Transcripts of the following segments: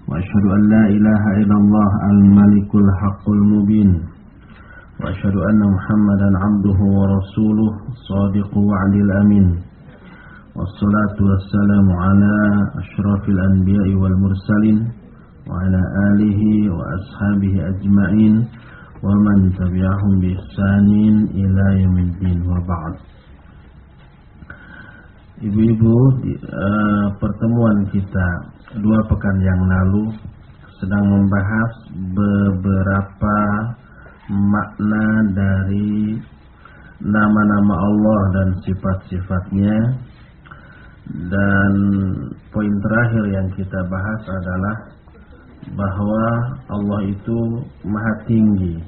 وأشهد أن لا إله إلا الله الملك الحق المبين وأشهد أن محمدا عبده ورسوله صادق وعد الأمين والصلاة والسلام على أشرف الأنبياء والمرسلين وعلى آله وأصحابه أجمعين ومن تبعهم بإحسان إلى يوم الدين وبعد. Ibu-ibu, pertemuan kita 2 pekan yang lalu sedang membahas beberapa makna dari nama-nama Allah dan sifat-sifatnya, dan poin terakhir yang kita bahas adalah bahwa Allah itu maha tinggi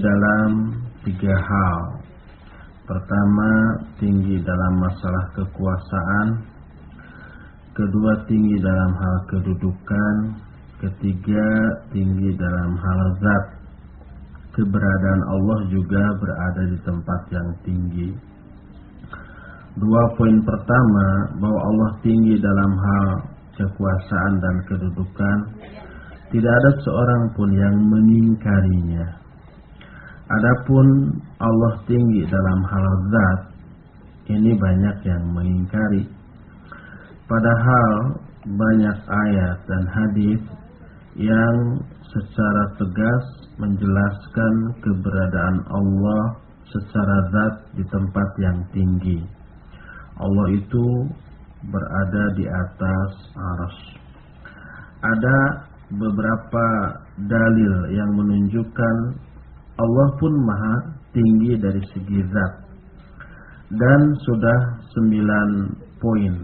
dalam 3 hal. Pertama, tinggi dalam masalah kekuasaan. Kedua, tinggi dalam hal kedudukan. Ketiga, tinggi dalam hal zat. Keberadaan Allah juga berada di tempat yang tinggi. 2 poin pertama, bahwa Allah tinggi dalam hal kekuasaan dan kedudukan, tidak ada seorang pun yang mengingkarinya. Adapun Allah tinggi dalam hal zat, ini banyak yang mengingkari. Padahal banyak ayat dan hadis yang secara tegas menjelaskan keberadaan Allah secara zat di tempat yang tinggi. Allah itu berada di atas arsy. Ada beberapa dalil yang menunjukkan Allah pun maha tinggi dari segi zat. Dan sudah 9 poin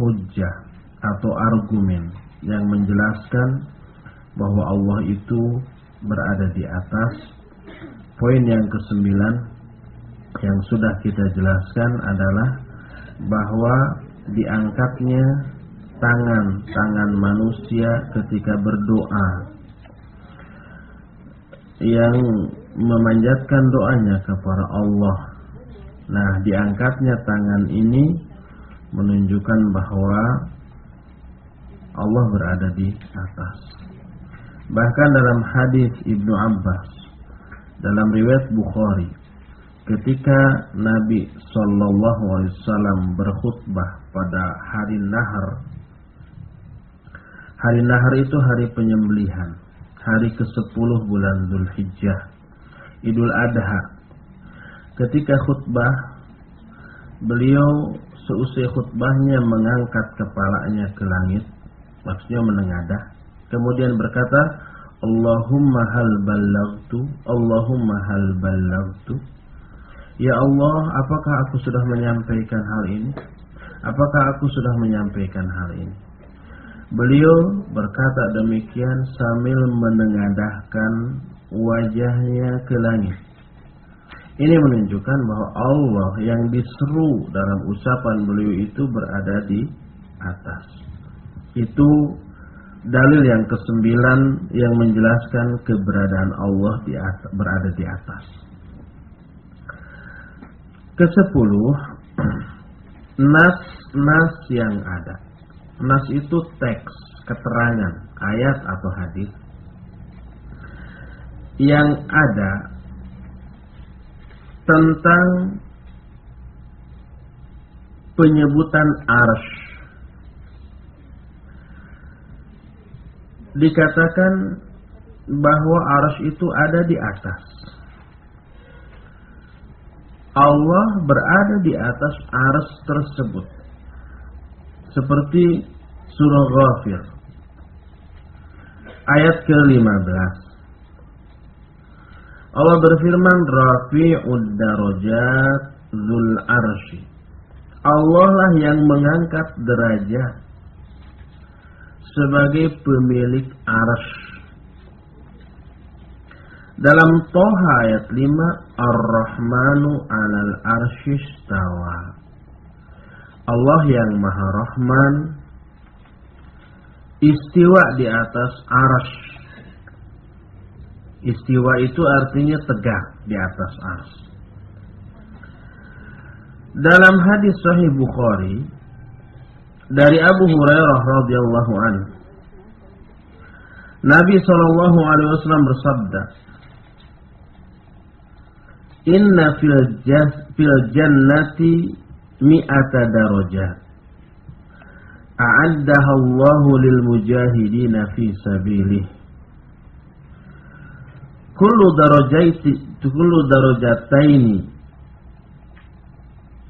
hujjah atau argumen yang menjelaskan bahwa Allah itu berada di atas. Poin yang ke-9 yang sudah kita jelaskan adalah bahwa diangkatnya tangan manusia ketika berdoa, yang memanjatkan doanya kepada Allah. Nah, diangkatnya tangan ini menunjukkan bahwa Allah berada di atas. Bahkan dalam hadis Ibnu Abbas, dalam riwayat Bukhari, ketika Nabi SAW berkhutbah pada hari Nahar. Hari Nahar itu hari penyembelihan, hari ke-10 bulan Dzulhijjah, Idul Adha. Ketika khutbah, beliau seusai khutbahnya mengangkat kepalanya ke langit, maksudnya menengadah, kemudian berkata, Allahumma hal ballagtu, Allahumma hal ballagtu. Ya Allah, apakah aku sudah menyampaikan hal ini? Apakah aku sudah menyampaikan hal ini? Beliau berkata demikian sambil menengadahkan wajahnya ke langit. Ini menunjukkan bahwa Allah yang diseru dalam ucapan beliau itu berada di atas. Itu dalil yang ke-9 yang menjelaskan keberadaan Allah berada di atas. Ke-10, nas yang ada. Nas itu teks, keterangan, ayat atau hadis yang ada tentang penyebutan arsy. Dikatakan bahwa arsy itu ada di atas. Allah berada di atas arsy tersebut. Seperti surah Ghafir ayat ke-15. Allah berfirman, Rafi'ud darajat dzul arsy. Allah lah yang mengangkat derajat sebagai pemilik arsy. Dalam Toha ayat 5, Ar-Rahmanu 'alal arsy istawa. Allah yang Maha Rahman istiwa di atas arsy. Istiwa itu artinya tegak di atas arsy. Dalam hadis Sahih Bukhari, dari Abu Hurairah radhiyallahu anhu, Nabi sallallahu alaihi wasallam bersabda, "Inna fil jannati mi'ata darajat. A'addaha Allahu lil mujahidina fi sabilih. Kullu darajataini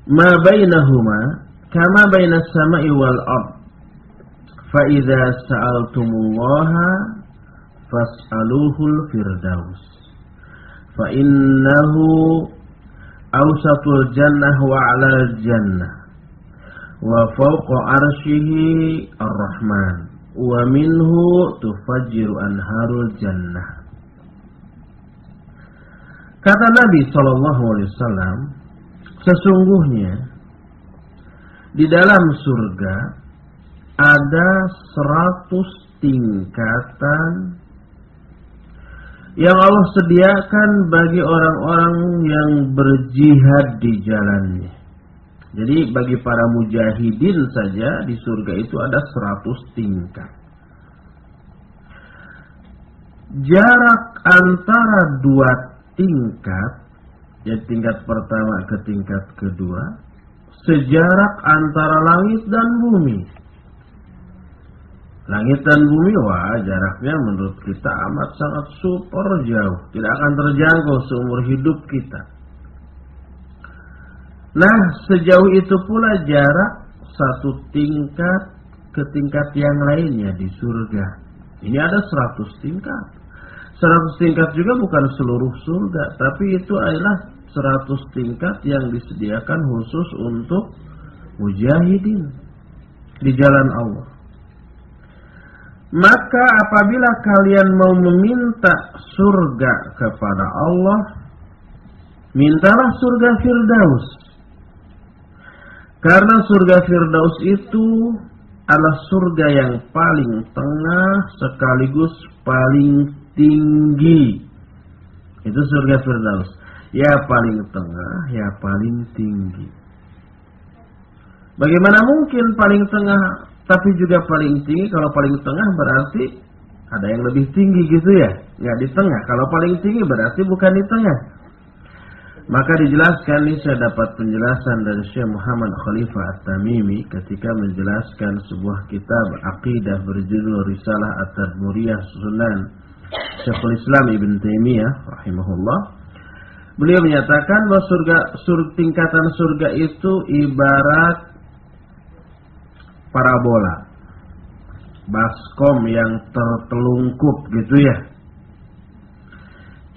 ma bainahuma kama bainas sama'i wal ard. Fa idza sa'altumullaha fas'aluhul firdaus. Fa innahu awsatul jannah wa 'alal jannah wa fawqa arsyihi ar-rahman wa minhu tufajjiru anharul jannah." Kata Nabi sallallahu alaihi wasallam, sesungguhnya di dalam surga ada 100 tingkatan yang Allah sediakan bagi orang-orang yang berjihad di jalannya. Jadi bagi para mujahidin saja di surga itu ada 100 tingkat. Jarak antara dua tingkat, ya tingkat pertama ke tingkat kedua, sejarak antara langit dan bumi. Langit dan bumi, wah jaraknya menurut kita amat sangat super jauh, tidak akan terjangkau seumur hidup kita. Nah, sejauh itu pula jarak satu tingkat ke tingkat yang lainnya di surga. Ini ada 100 tingkat. 100 tingkat juga bukan seluruh surga, tapi itu adalah 100 tingkat yang disediakan khusus untuk mujahidin di jalan Allah. Maka apabila kalian mau meminta surga kepada Allah, mintalah surga Firdaus. Karena surga Firdaus itu adalah surga yang paling tengah sekaligus paling tinggi. Itu surga Firdaus. Ya paling tengah, ya paling tinggi. Bagaimana mungkin paling tengah tapi juga paling tinggi? Kalau paling tengah berarti ada yang lebih tinggi gitu ya. Nggak di tengah. Kalau paling tinggi berarti bukan di tengah. Maka dijelaskan, ini saya dapat penjelasan dari Syekh Muhammad Khalifah At-Tamimi ketika menjelaskan sebuah kitab aqidah berjudul Risalah At-Tadmuriyah Sunan Syekhul Islam Ibn Taimiyah rahimahullah. Beliau menyatakan bahwa tingkatan surga itu ibarat parabola, baskom yang tertelungkup gitu ya.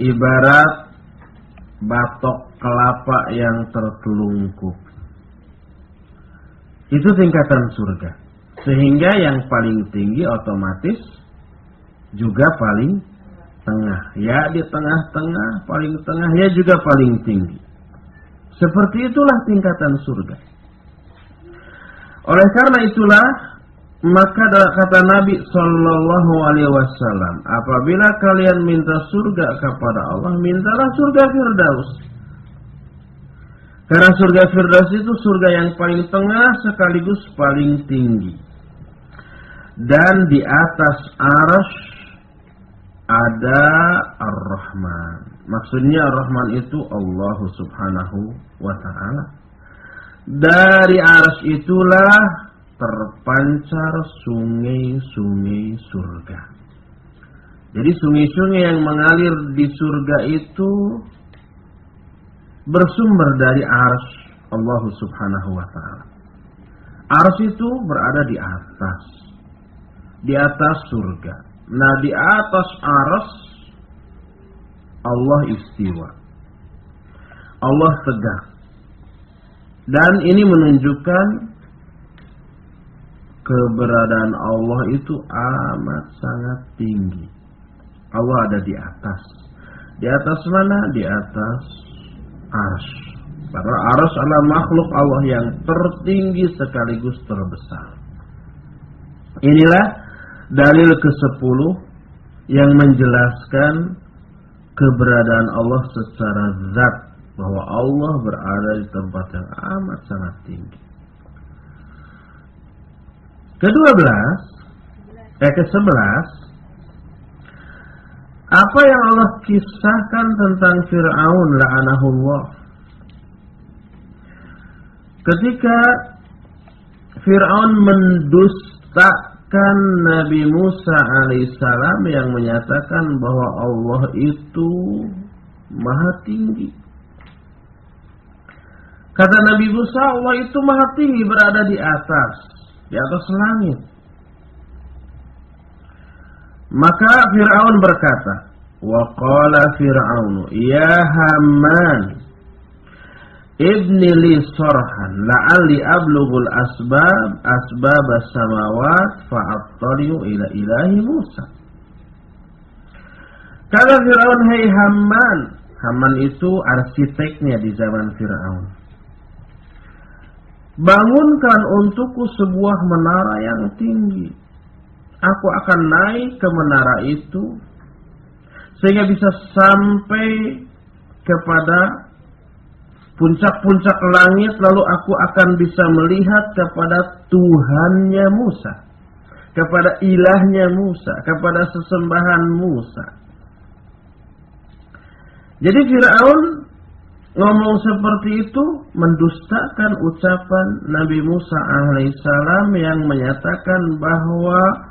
Ibarat batok kelapa yang tertelungkup. Itu tingkatan surga. Sehingga yang paling tinggi otomatis juga paling tengah. Ya di tengah-tengah, paling tengah, ya juga paling tinggi. Seperti itulah tingkatan surga. Oleh karena itulah, maka kata Nabi Sallallahu Alaihi Wasallam, apabila kalian minta surga kepada Allah, mintalah surga Firdaus. Karena surga Firdaus itu surga yang paling tengah sekaligus paling tinggi. Dan di atas arsy ada Ar-Rahman. Maksudnya Ar-Rahman itu Allah Subhanahu wa Ta'ala. Dari arsy itulah terpancar sungai-sungai surga. Jadi sungai-sungai yang mengalir di surga itu bersumber dari arsy Allah Subhanahu wa Ta'ala. Arsy itu berada di atas surga. Nah, di atas arsy Allah istiwa, Allah tegak. Dan ini menunjukkan keberadaan Allah itu amat sangat tinggi. Allah ada di atas. Di atas mana? Di atas arsy. Padahal arsy adalah makhluk Allah yang tertinggi sekaligus terbesar. Inilah dalil ke-10 yang menjelaskan keberadaan Allah secara zat, bahwa Allah berada di tempat yang amat sangat tinggi. ke-11, apa yang Allah kisahkan tentang Fir'aun la'anahullah. Ketika Fir'aun mendustakan Nabi Musa alaihissalam yang menyatakan bahwa Allah itu maha tinggi. Kata Nabi Musa, Allah itu maha tinggi, berada di atas langit. Maka Fir'aun berkata, wa qala Fir'aun ya Haman ibni li sarhan la'alli ablughul asbab as-samawat fa'attali'u ila ilahi Musa. Kata Fir'aun, hai Haman. Haman itu arsiteknya di zaman Fir'aun. Bangunkan untukku sebuah menara yang tinggi. Aku akan naik ke menara itu sehingga bisa sampai kepada puncak-puncak langit, lalu aku akan bisa melihat kepada Tuhannya Musa, kepada ilahnya Musa, kepada sesembahan Musa. Jadi Fir'aun ngomong seperti itu mendustakan ucapan Nabi Musa alaihissalam yang menyatakan bahwa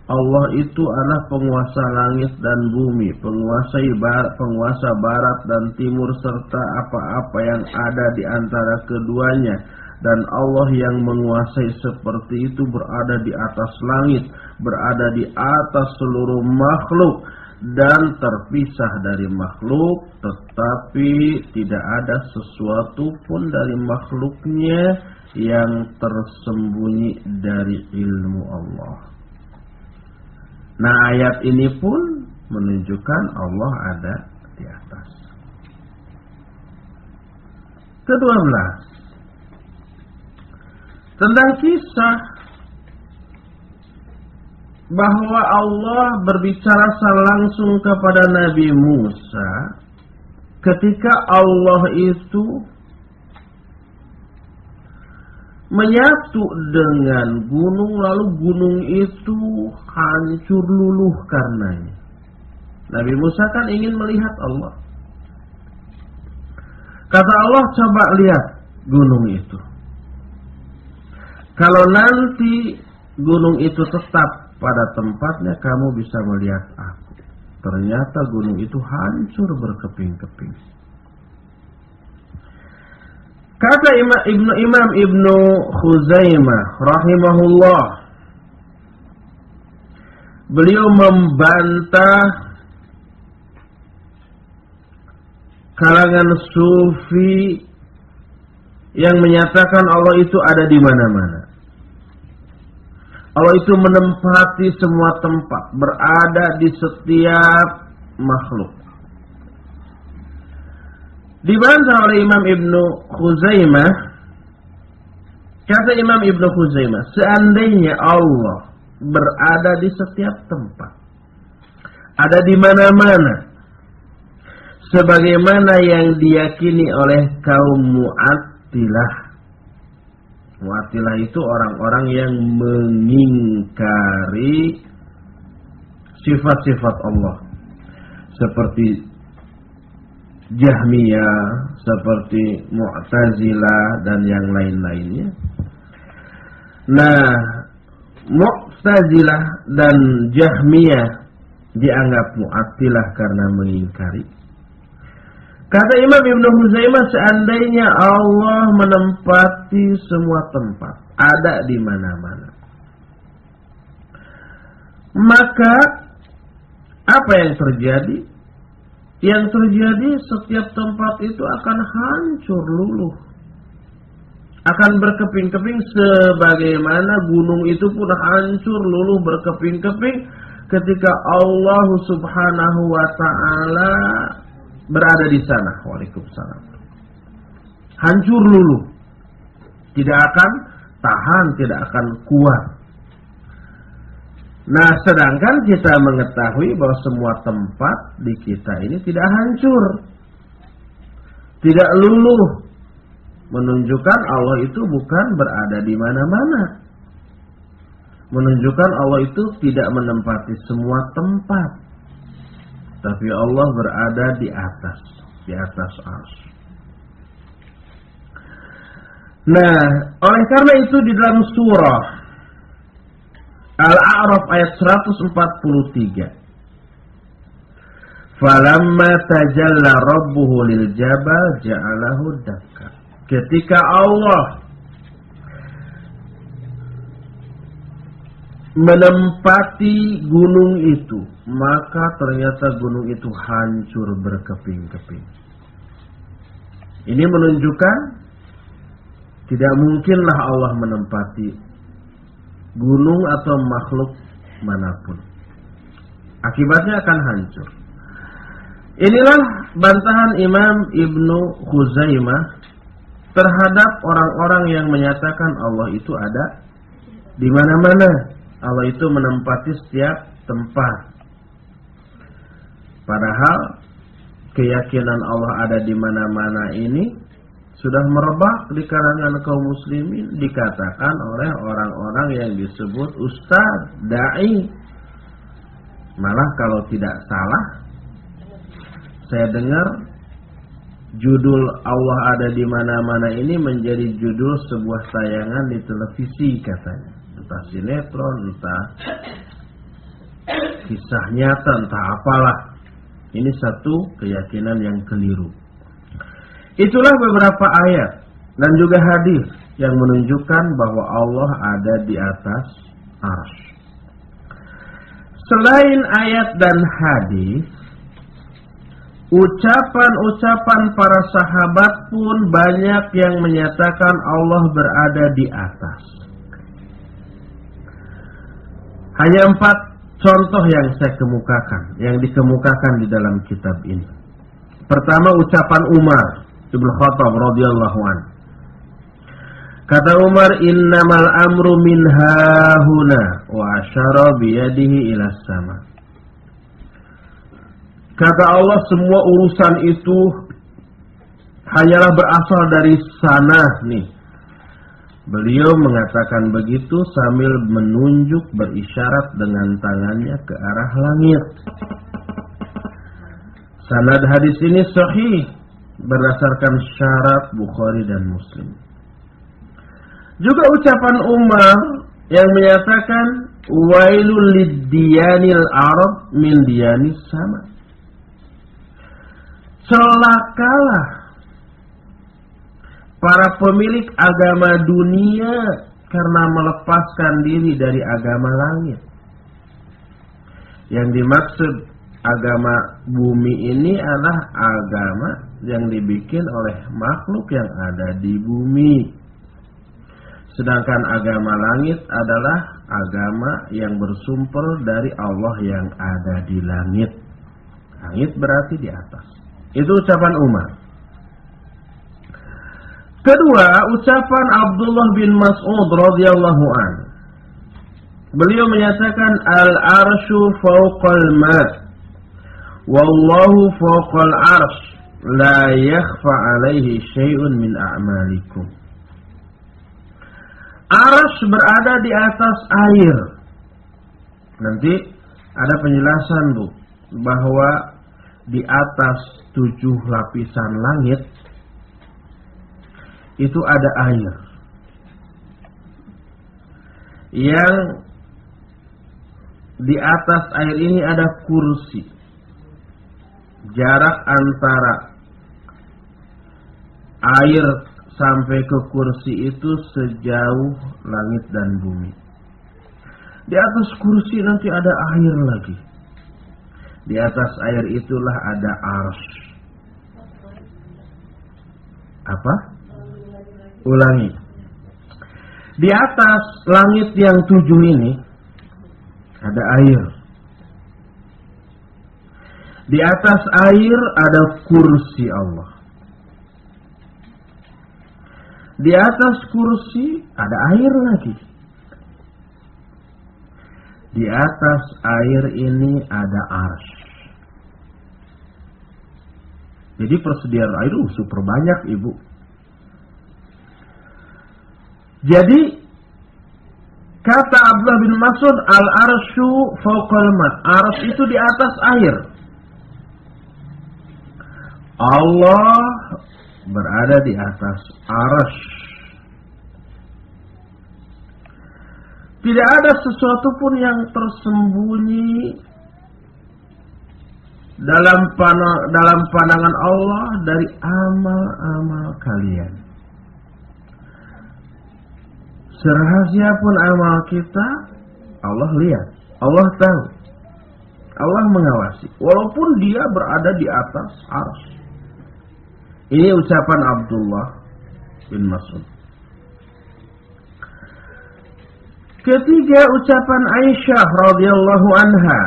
Allah itu adalah penguasa langit dan bumi, penguasa barat dan timur serta apa-apa yang ada di antara keduanya. Dan Allah yang menguasai seperti itu berada di atas langit, berada di atas seluruh makhluk dan terpisah dari makhluk, tetapi tidak ada sesuatu pun dari makhluknya yang tersembunyi dari ilmu Allah. Nah, ayat ini pun menunjukkan Allah ada di atas. Ke-12, tentang kisah bahwa Allah berbicara langsung kepada Nabi Musa ketika Allah itu menyatu dengan gunung, lalu gunung itu hancur luluh karenanya. Nabi Musa kan ingin melihat Allah. Kata Allah, coba lihat gunung itu. Kalau nanti gunung itu tetap pada tempatnya, kamu bisa melihat aku. Ternyata gunung itu hancur berkeping-keping. Kata Imam Ibnu Khuzaimah rahimahullah, beliau membantah kalangan sufi yang menyatakan Allah itu ada di mana-mana. Allah itu menempati semua tempat, berada di setiap makhluk. Dibantah oleh Imam Ibnu Khuzaimah. Kata Imam Ibnu Khuzaimah, seandainya Allah berada di setiap tempat, ada di mana-mana, sebagaimana yang diyakini oleh kaum Mu'attilah. Mu'attilah itu orang-orang yang mengingkari sifat-sifat Allah, seperti Jahmiyah, seperti Mu'tazilah dan yang lain-lainnya. Nah, Mu'tazilah dan Jahmiyah dianggap Mu'attilah karena mengingkari. Kata Imam Ibnu Khuzaimah, seandainya Allah menempati semua tempat, ada di mana-mana, maka apa yang terjadi? Yang terjadi setiap tempat itu akan hancur luluh, akan berkeping-keping sebagaimana gunung itu pun hancur luluh berkeping-keping ketika Allah Subhanahu wa ta'ala berada di sana. Waalaikumsalam. Hancur luluh, tidak akan tahan, tidak akan kuat. Nah, sedangkan kita mengetahui bahwa semua tempat di kita ini tidak hancur, tidak luluh, menunjukkan Allah itu bukan berada di mana-mana. menunjukkan Allah itu tidak menempati semua tempat, tapi Allah berada di atas arsy. Nah, oleh karena itu di dalam surah Al-A'raf ayat 143, falamma tajalla rabbuhu lil jabal ja'alahu dakka. Ketika Allah menempati gunung itu, maka ternyata gunung itu hancur berkeping-keping. Ini menunjukkan tidak mungkinlah Allah menempati gunung atau makhluk manapun. Akibatnya akan hancur. Inilah bantahan Imam Ibnu Khuzaimah terhadap orang-orang yang menyatakan Allah itu ada di mana-mana. Allah itu menempati setiap tempat. Padahal keyakinan Allah ada di mana-mana ini sudah merebak di kalangan kaum muslimin, dikatakan oleh orang-orang yang disebut ustaz, dai. Malah kalau tidak salah, saya dengar judul Allah ada di mana-mana ini menjadi judul sebuah tayangan di televisi katanya. Entah sinetron, entah kisah nyata, entah apalah. Ini satu keyakinan yang keliru. Itulah beberapa ayat dan juga hadis yang menunjukkan bahwa Allah ada di atas arsy. Selain ayat dan hadis, ucapan-ucapan para sahabat pun banyak yang menyatakan Allah berada di atas. Hanya 4 contoh yang saya kemukakan, yang dikemukakan di dalam kitab ini. Pertama, ucapan Umar Ibn Khattab radhiyallahu an. Kata Umar, innamal amru min hahuna, wa asyara biyadihi ila sama. Kata Allah, semua urusan itu hanyalah berasal dari sana nih. Beliau mengatakan begitu sambil menunjuk berisyarat dengan tangannya ke arah langit. Sanad hadis ini sahih berdasarkan syarat Bukhari dan Muslim. Juga ucapan Umar yang menyatakan wailul liddiyanil arab min diyanis sama. Celakalah para pemilik agama dunia karena melepaskan diri dari agama langit. Yang dimaksud agama bumi ini adalah agama yang dibikin oleh makhluk yang ada di bumi. Sedangkan agama langit adalah agama yang bersumber dari Allah yang ada di langit. Langit berarti di atas. Itu ucapan Umar. Kedua, ucapan Abdullah bin Mas'ud radhiyallahu an. Beliau menyatakan al-arsyu fawqal ma' wallahu fawqal arsy la yakhfa alaihi syai'un min a'malikum. Arsy berada di atas air. Nanti ada penjelasan Bu bahwa di atas 7 lapisan langit itu ada air yang di atas air ini ada kursi. Jarak antara air sampai ke kursi itu sejauh langit dan bumi. Di atas kursi nanti ada air lagi. Di atas air itulah ada arsy. Apa? Ulangi. Di atas langit yang 7 ini ada air. Di atas air ada kursi Allah. Di atas kursi ada air lagi. Di atas air ini ada arsy. Jadi persediaan air super banyak Ibu. Jadi Kata Abdullah bin Mas'ud, al-arsyu fawqal ma. Arsy itu di atas air. Allah berada di atas arsy. Tidak ada sesuatu pun yang tersembunyi dalam pandangan Allah dari amal-amal kalian. Serahasia pun amal kita, Allah lihat, Allah tahu, Allah mengawasi, walaupun dia berada di atas arsy. Ini ucapan Abdullah bin Mas'ud. Ketiga, ucapan Aisyah radhiyallahu anha.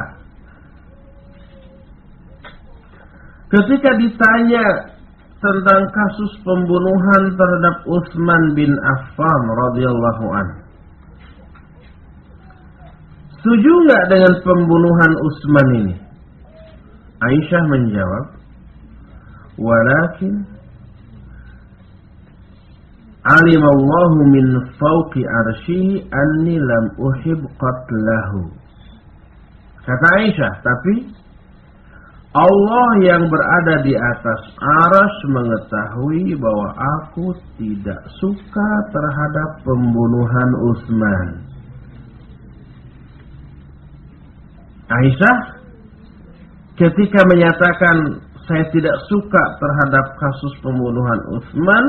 Ketika ditanya tentang kasus pembunuhan terhadap Utsman bin Affan radhiyallahu anhu, setuju nggak dengan pembunuhan Utsman ini? Aisyah menjawab, walakin alimallahu min fawqi arsyihi anni lam uhib qatlahu. Kata Aisyah, tapi Allah yang berada di atas arsy mengetahui bahwa aku tidak suka terhadap pembunuhan Utsman. Aisyah ketika menyatakan saya tidak suka terhadap kasus pembunuhan Utsman,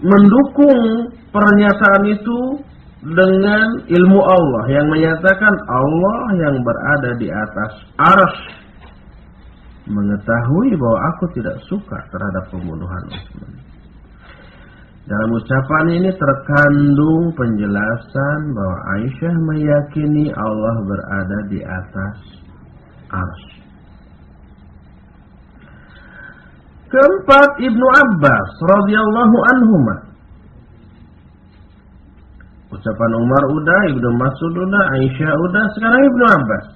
mendukung pernyataan itu dengan ilmu Allah yang menyatakan Allah yang berada di atas arsy mengetahui bahwa aku tidak suka terhadap pembunuhan Utsman. Dalam ucapan ini terkandung penjelasan bahwa Aisyah meyakini Allah berada di atas arsy. Keempat, Ibnu Abbas radhiyallahu anhuma. Ucapan Umar udah, Ibnu Mas'ud udah, Aisyah udah, sekarang Ibnu Abbas.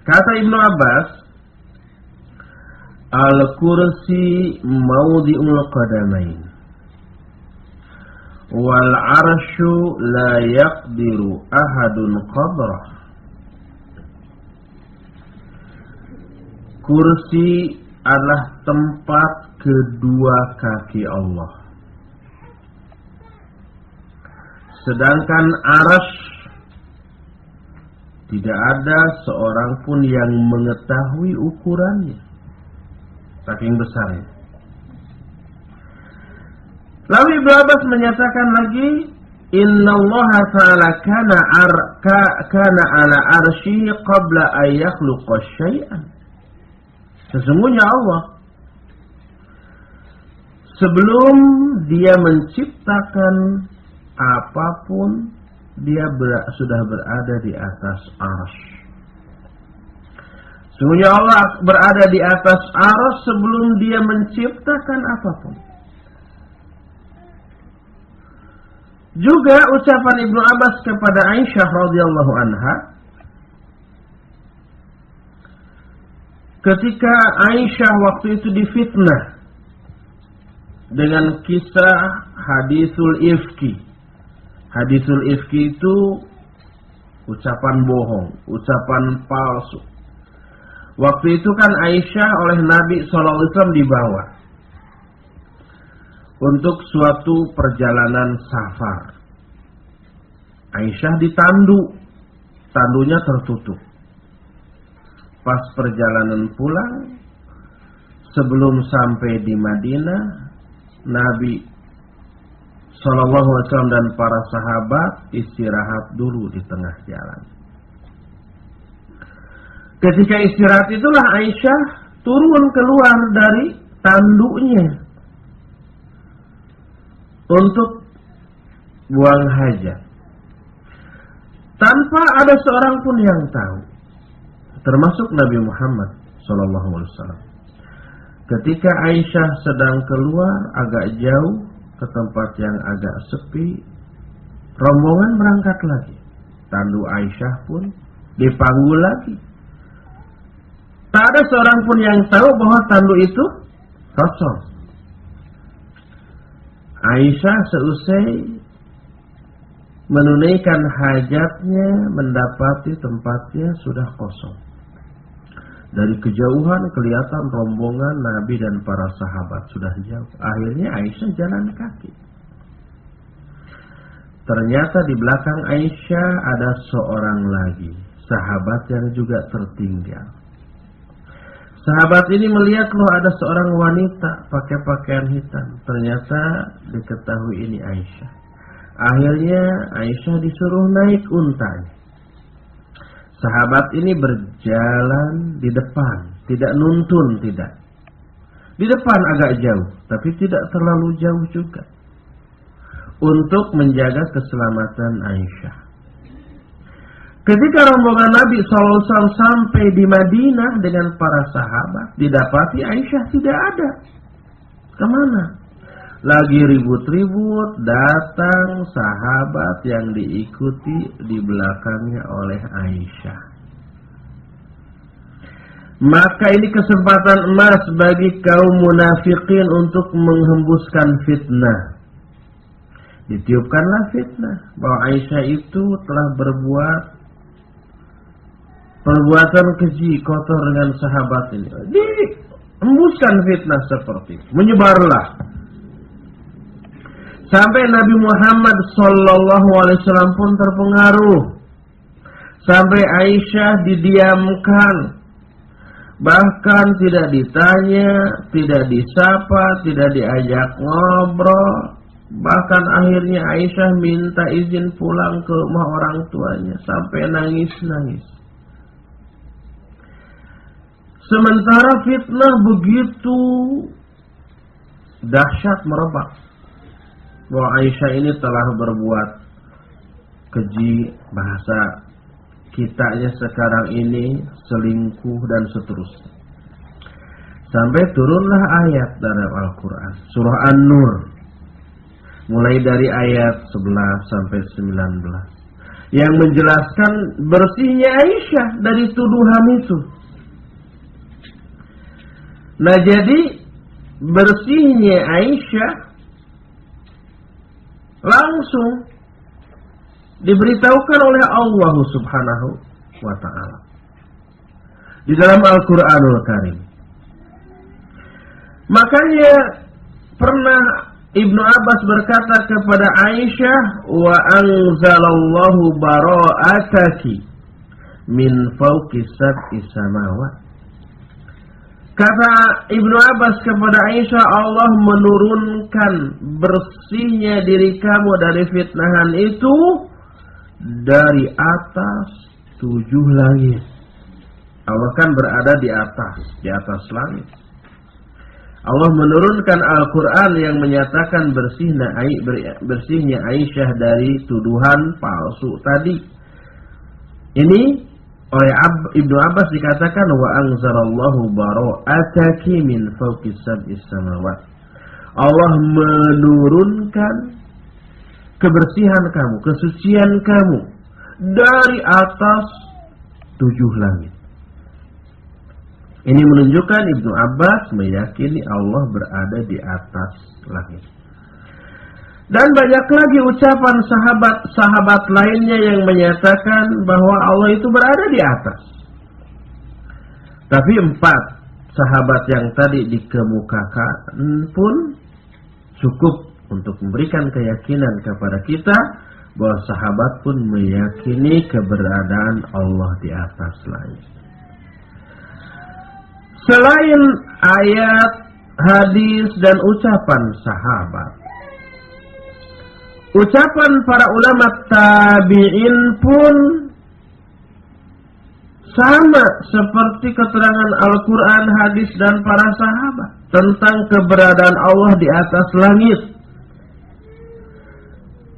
Kata Ibnu Abbas, al-kursi mawdi'ul qadamain wal arsyu la yaqdiru ahadun qadrah. Kursi adalah tempat kedua kaki Allah. Sedangkan arsy tidak ada seorang pun yang mengetahui ukurannya, saking besarnya. Lalu Ibnu Abbas menyatakan lagi, Inna Allah Ta'ala kana ala arsyihi qabla an yakhluqa syai'an. Sesungguhnya Allah sebelum dia menciptakan apapun, dia sudah berada di atas arsy. Sesungguhnya Allah berada di atas arsy sebelum dia menciptakan apapun. Juga ucapan Ibnu Abbas kepada Aisyah radhiyallahu anha, ketika Aisyah waktu itu difitnah dengan kisah hadisul ifki. Hadisul ifki itu ucapan bohong, ucapan palsu. Waktu itu kan Aisyah oleh Nabi SAW dibawa untuk suatu perjalanan safar. Aisyah ditandu, tandunya tertutup. Pas perjalanan pulang, sebelum sampai di Madinah, Nabi SAW dan para sahabat istirahat dulu di tengah jalan. Ketika istirahat itulah Aisyah turun keluar dari tandunya untuk buang hajat, tanpa ada seorang pun yang tahu, termasuk Nabi Muhammad SAW. Ketika Aisyah sedang keluar agak jauh ke tempat yang agak sepi, rombongan berangkat lagi. Tandu Aisyah pun dipanggul lagi. Tak ada seorang pun yang tahu bahwa tandu itu kosong. Aisyah seusai menunaikan hajatnya mendapati tempatnya sudah kosong. Dari kejauhan kelihatan rombongan Nabi dan para sahabat sudah jauh. Akhirnya Aisyah jalan kaki. Ternyata di belakang Aisyah ada seorang lagi sahabat yang juga tertinggal. Sahabat ini melihat loh ada seorang wanita pakai pakaian hitam. Ternyata diketahui ini Aisyah. Akhirnya Aisyah disuruh naik untanya. Sahabat ini berjalan di depan, tidak nuntun, tidak. Di depan agak jauh, tapi tidak terlalu jauh juga. Untuk menjaga keselamatan Aisyah. Ketika rombongan Nabi SAW sampai di Madinah dengan para sahabat, didapati Aisyah tidak ada. Kemana? Lagi ribut-ribut, datang sahabat yang diikuti di belakangnya oleh Aisyah. Maka ini kesempatan emas bagi kaum munafikin untuk menghembuskan fitnah. Ditiupkanlah fitnah bahwa Aisyah itu telah berbuat perbuatan keji, kotor dengan sahabat ini. Dihembuskan fitnah seperti itu. Menyebarlah. Sampai Nabi Muhammad SAW pun terpengaruh. Sampai Aisyah didiamkan. Bahkan tidak ditanya, tidak disapa, tidak diajak ngobrol. Bahkan akhirnya Aisyah minta izin pulang ke rumah orang tuanya. Sampai nangis-nangis. Sementara fitnah begitu dahsyat merebak. Bahwa Aisyah ini telah berbuat keji, bahasa kitanya sekarang ini selingkuh dan seterusnya. Sampai turunlah ayat dalam Al-Quran, surah An-Nur, mulai dari ayat 11 sampai 19, yang menjelaskan bersihnya Aisyah dari tuduhan itu. Nah, jadi bersihnya Aisyah langsung diberitahukan oleh Allah Subhanahu wa ta'ala di dalam Al-Quranul Karim. Makanya pernah Ibnu Abbas berkata kepada Aisyah, wa anzalallahu bara'ataki min fawqi sab'i samawat. Kata Ibnu Abbas kepada Aisyah, Allah menurunkan bersihnya diri kamu dari fitnahan itu dari atas 7 langit. Allah kan berada di atas langit. Allah menurunkan Al-Quran yang menyatakan bersihnya Aisyah dari tuduhan palsu tadi. Ini oleh Ibnu Abbas dikatakan wa anzarallahu bara'ataki min fawqi sab'is samawat. Allah menurunkan kebersihan kamu, kesucian kamu dari atas 7 langit. Ini menunjukkan Ibnu Abbas meyakini Allah berada di atas langit. Dan banyak lagi ucapan sahabat-sahabat lainnya yang menyatakan bahwa Allah itu berada di atas. Tapi 4 sahabat yang tadi dikemukakan pun cukup untuk memberikan keyakinan kepada kita bahwa sahabat pun meyakini keberadaan Allah di atas langit. Selain ayat, hadis, dan ucapan sahabat, ucapan para ulama tabi'in pun sama seperti keterangan Al-Quran, hadis, dan para sahabat tentang keberadaan Allah di atas langit.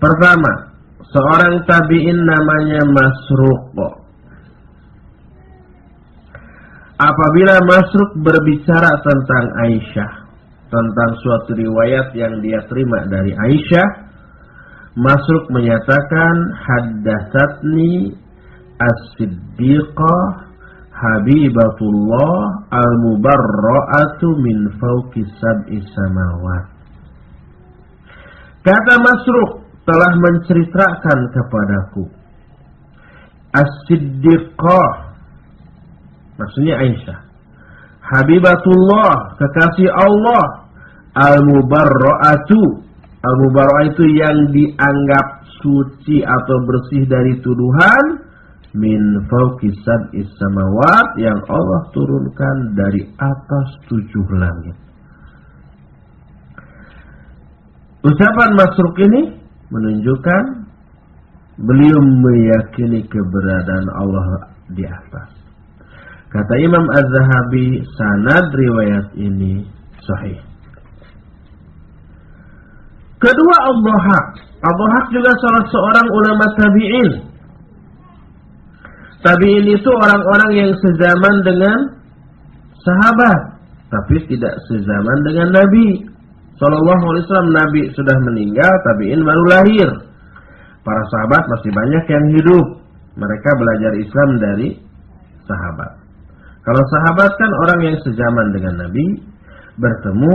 Pertama, seorang tabi'in namanya Masruq. Apabila Masruq berbicara tentang Aisyah, tentang suatu riwayat yang dia terima dari Aisyah, Masruq menyatakan haddatsatni as-siddiqah habibatullah al-mubarra'atu min fawqi sab'i samawat. Kata Masruq telah menceritakan kepadaku As-Siddiqah, maksudnya Aisyah, Habibatullah, kekasih Allah, Al-Mubarra'atu, Al-Mubarra'ah itu yang dianggap suci atau bersih dari tuduhan, min fawqis sab'is samawat, yang Allah turunkan dari atas 7 langit. Ucapan Masruq ini menunjukkan beliau meyakini keberadaan Allah di atas. Kata Imam Az-Zahabi, sanad riwayat ini sahih. Kedua, Ad-Dhahhak. Ad-Dhahhak juga salah seorang ulama tabi'in. Tabi'in itu orang-orang yang sezaman dengan sahabat, tapi tidak sezaman dengan Nabi Sallallahu Alaihi Wasallam. Nabi sudah meninggal, tabi'in baru lahir. Para sahabat masih banyak yang hidup. Mereka belajar Islam dari sahabat. Kalau sahabat kan orang yang sezaman dengan Nabi, bertemu,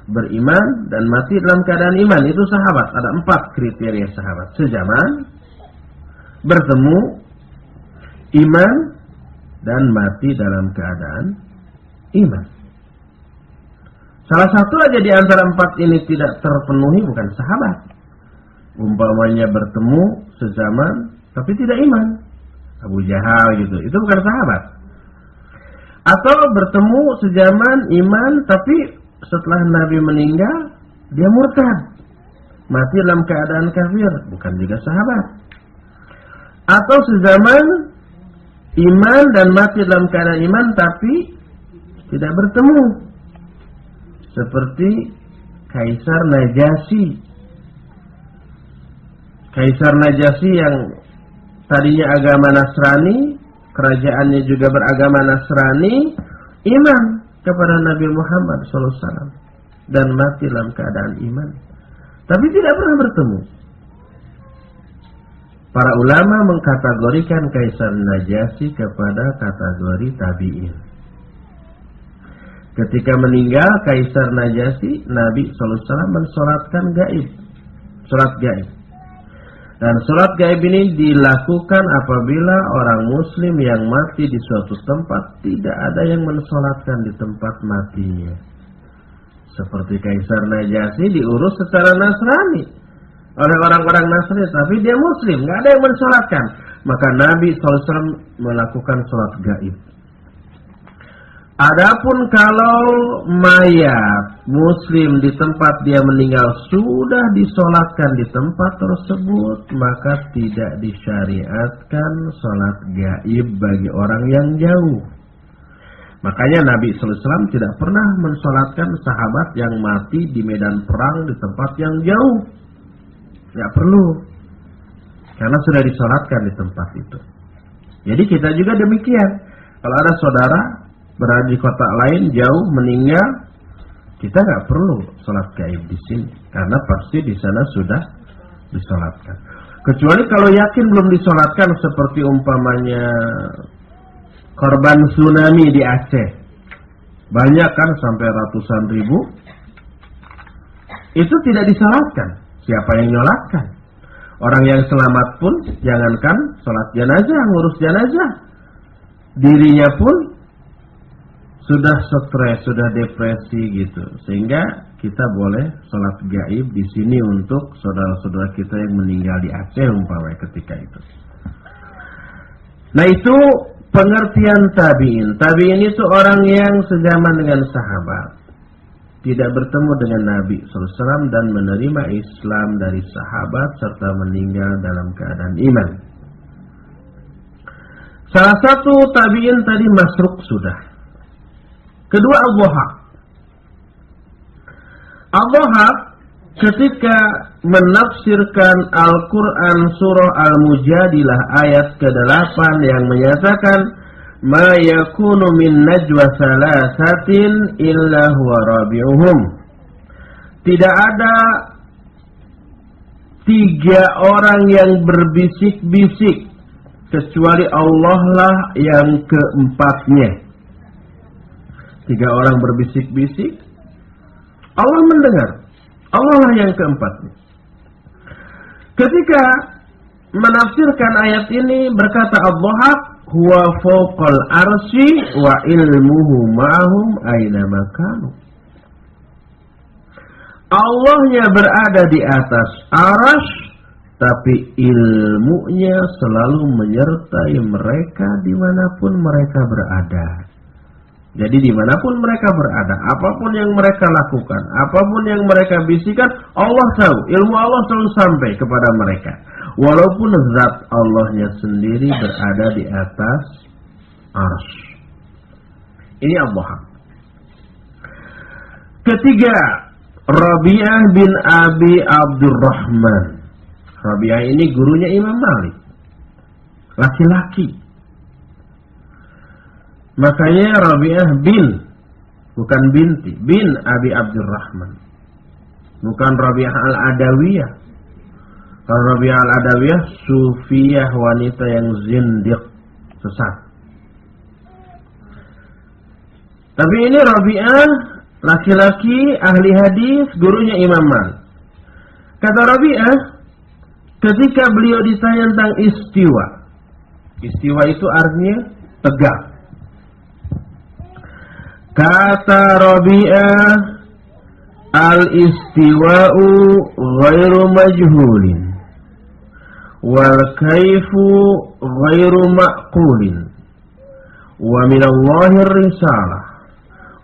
beriman, dan mati dalam keadaan iman. Itu sahabat. Ada 4 kriteria sahabat. Sezaman, bertemu, iman, dan mati dalam keadaan iman. Salah satu aja di antara 4 ini tidak terpenuhi, bukan sahabat. Umpamanya bertemu sezaman tapi tidak iman, Abu Jahal gitu, itu bukan sahabat. Atau bertemu sezaman iman tapi setelah Nabi meninggal dia murtad, mati dalam keadaan kafir, bukan juga sahabat. Atau sezaman iman dan mati dalam keadaan iman tapi tidak bertemu, seperti Kaisar Najasyi. Kaisar Najasyi yang tadinya agama Nasrani, kerajaannya juga beragama Nasrani, iman kepada Nabi Muhammad SAW dan mati dalam keadaan iman, tapi tidak pernah bertemu. Para ulama mengkategorikan Kaisar Najasyi kepada kategori tabi'in. Ketika meninggal Kaisar Najasyi, Nabi SAW mensolatkan gaib, solat gaib. Dan sholat gaib ini dilakukan apabila orang muslim yang mati di suatu tempat tidak ada yang mensolatkan di tempat matinya. Seperti Kaisar Najasyi diurus secara Nasrani oleh orang-orang Nasrani, tapi dia muslim, nggak ada yang mensolatkan. Maka Nabi SAW melakukan sholat gaib. Adapun kalau mayat muslim di tempat dia meninggal sudah disolatkan di tempat tersebut, maka tidak disyariatkan sholat gaib bagi orang yang jauh. Makanya Nabi SAW tidak pernah mensolatkan sahabat yang mati di medan perang di tempat yang jauh. Tidak perlu, karena sudah disolatkan di tempat itu. Jadi kita juga demikian. Kalau ada saudara berada di kota lain jauh meninggal, kita nggak perlu sholat gaib di sini, karena pasti di sana sudah disolatkan. Kecuali kalau yakin belum disolatkan, seperti umpamanya korban tsunami di Aceh, banyak kan sampai ratusan ribu, itu tidak disolatkan. Siapa yang nyolatkan? Orang yang selamat pun jangankan sholat jenazah, ngurus jenazah, dirinya pun sudah stres, sudah depresi gitu, sehingga kita boleh sholat gaib di sini untuk saudara-saudara kita yang meninggal di Aceh umpamanya ketika itu. Nah, itu pengertian tabi'in. Tabi'in itu orang yang sezaman dengan sahabat, tidak bertemu dengan Nabi SAW dan menerima Islam dari sahabat serta meninggal dalam keadaan iman. Salah satu tabi'in tadi Masruq sudah. Kedua, Ad-Dhahhak. Ad-Dhahhak ketika menafsirkan Al-Quran surah Al-Mujadilah ayat ke-8 yang menyatakan ma yakunu min najwa salasatin illa huwa rabi'uhum. Tidak ada 3 orang yang berbisik-bisik kecuali Allah lah yang keempatnya. 3 orang berbisik-bisik, Allah mendengar, Allah lah yang keempatnya. Ketika menafsirkan ayat ini berkata Ad-Dhahhak, huwa fawqal arsy wa ilmuhu ma'hum aina makanu. Allahnya berada di atas arasy, tapi ilmunya selalu menyertai mereka dimanapun mereka berada. Jadi dimanapun mereka berada, apapun yang mereka lakukan, apapun yang mereka bisikan, Allah tahu. Ilmu Allah selalu sampai kepada mereka. Walaupun zat Allahnya sendiri berada di atas arsy. Ini Allah. Ketiga, Rabi'ah bin Abi Abdurrahman. Rabi'ah ini gurunya Imam Malik. Laki-laki. Makanya Rabi'ah bin, bukan binti, bin Abi Abdurrahman. Bukan Rabi'ah al-Adawiyah. Kalau Rabi'ah al-Adawiyah, sufiyah wanita yang zindiq, sesat. Tapi ini Rabi'ah, laki-laki, ahli hadis, gurunya Imam Malik. Kata Rabi'ah, ketika beliau ditanya tentang istiwa. Istiwa itu artinya tegak. Kata Rabi'ah, al-istiwa'u ghairu majhulin wal kaifu ghairu ma'qulin wa minallahir risalah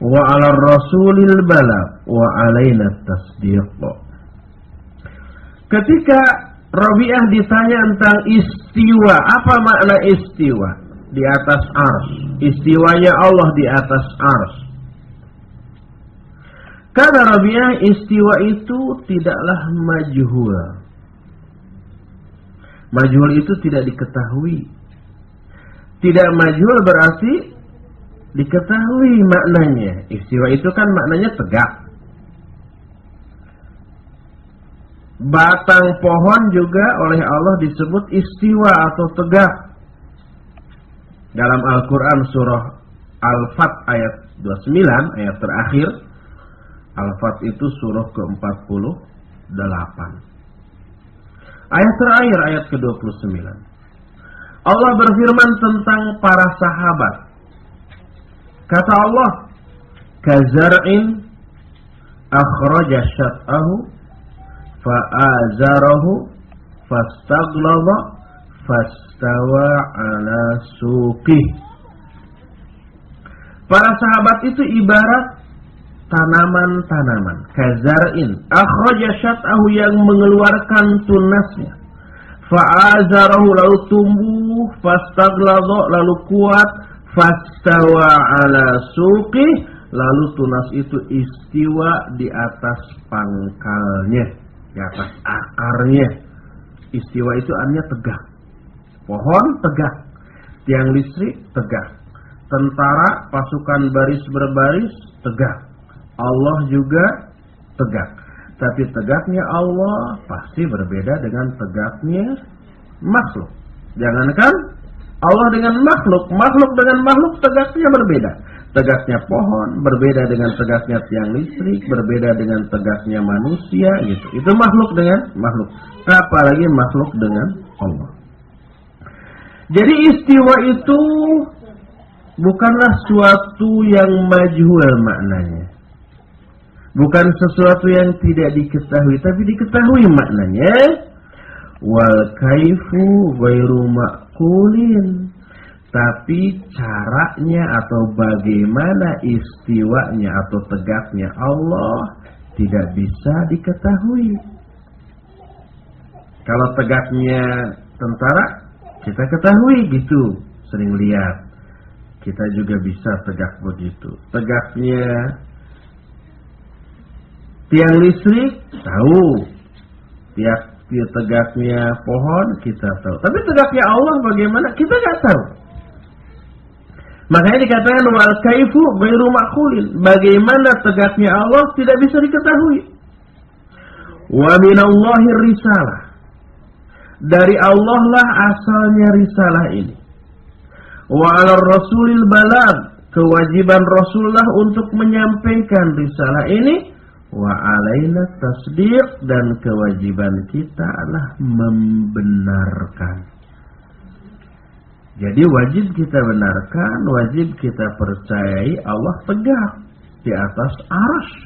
wa 'alar rasulil balagh wa 'alaina tasdiq. Ketika Rabi'ah ditanya tentang istiwa, apa makna istiwa? Di atas arsy. Istiwanya Allah di atas arsy. Kata Rabi'ah, istiwa itu tidaklah majhul. Majhul itu tidak diketahui. Tidak majhul berarti diketahui maknanya. Istiwa itu kan maknanya tegak. Batang pohon juga oleh Allah disebut istiwa atau tegak. Dalam Al-Quran surah Al-Fat ayat 29, ayat terakhir. Al-Fat itu surah ke-48. Ayat terakhir, ayat ke-29. Allah berfirman tentang para sahabat. Kata Allah, kazar'in akhraja syat'ahu fa'azarahu fastaghlaba fastawa ala suqih. Para sahabat itu ibarat tanaman-tanaman. Kazar'in akhraja syat'ahu, yang mengeluarkan tunasnya. Fa'azarahu, lalu tumbuh. Fastaghlaba, lalu kuat. Fastawa ala suqih, lalu tunas itu istiwa di atas pangkalnya, di atas akarnya. Istiwa itu artinya tegak. Pohon tegak, tiang listrik tegak, tentara pasukan baris berbaris tegak, Allah juga tegak. Tapi tegaknya Allah pasti berbeda dengan tegaknya makhluk. Jangankan Allah dengan makhluk, makhluk dengan makhluk tegaknya berbeda. Tegaknya pohon berbeda dengan tegaknya tiang listrik, berbeda dengan tegaknya manusia gitu. Itu makhluk dengan makhluk. Apalagi makhluk dengan Allah. Jadi istiwa itu bukanlah suatu yang majhul maknanya. Bukan sesuatu yang tidak diketahui, tapi diketahui maknanya. Wal kaifu ghairu ma'qulin. Tapi caranya atau bagaimana istiwanya atau tegaknya Allah tidak bisa diketahui. Kalau tegaknya tentara, kita ketahui gitu, sering lihat. Kita juga bisa tegak begitu. Tegaknya tiang listrik, tahu. Tegaknya pohon, kita tahu. Tapi tegaknya Allah bagaimana? Kita nggak tahu. Makanya dikatakan wal kaifu ghairu ma'qulin. Bagaimana tegaknya Allah tidak bisa diketahui. Wa minallahi risalah. Dari Allah lah asalnya risalah ini. Wa 'alar rasulil balagh. Kewajiban Rasulullah untuk menyampaikan risalah ini. wa alaina tasdiq, dan kewajiban kita adalah membenarkan. Jadi wajib kita benarkan, wajib kita percayai Allah tegak di atas arsy.